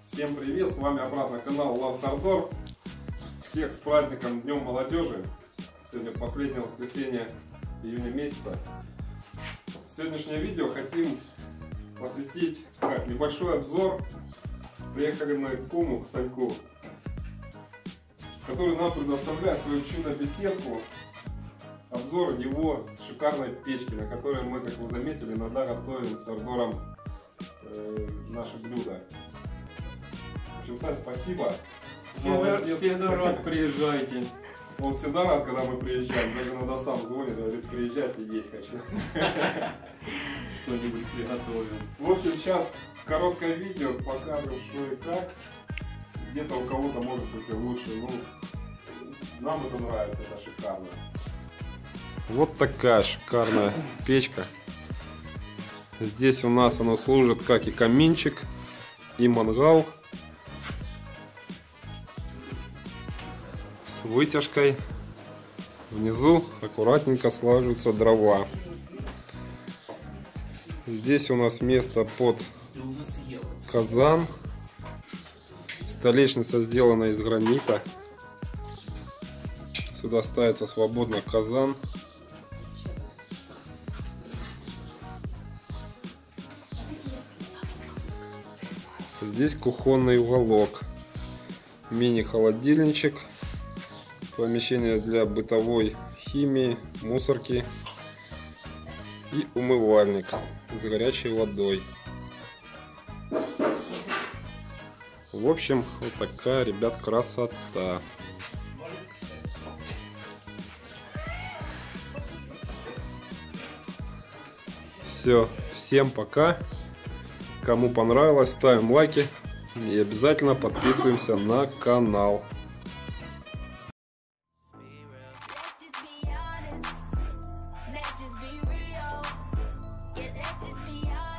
Всем привет, с вами обратно канал Love Sardor. Всех с праздником Днем Молодежи. Сегодня последнее воскресенье июня месяца. Сегодняшнее видео хотим посвятить небольшой обзор. Приехали мы к куму, к Саньку, который нам предоставляет свою чудо-беседку. Обзор его шикарной печки, на которой мы, как вы заметили, иногда готовим с Ардором наши блюда. В общем, Сань, спасибо. Всегда рад, приезжайте. Он всегда рад, когда мы приезжаем. Даже иногда сам звонит, говорит, приезжайте, есть хочу. Что-нибудь приготовим. В общем, сейчас короткое видео, покажем, что и как. Где-то у кого-то может быть и лучше. Ну, нам это нравится, это шикарно. Вот такая шикарная печка. Здесь у нас оно служит как и каминчик, и мангал. С вытяжкой. Внизу аккуратненько слаживаются дрова. Здесь у нас место под казан. Столешница сделана из гранита. Сюда ставится свободно казан. Здесь кухонный уголок. Мини-холодильничек. Помещение для бытовой химии, мусорки. И умывальник с горячей водой. В общем, вот такая, ребят, красота. Все, всем пока. Кому понравилось, ставим лайки и обязательно подписываемся на канал. Let's just be real. Yeah, let's just be honest.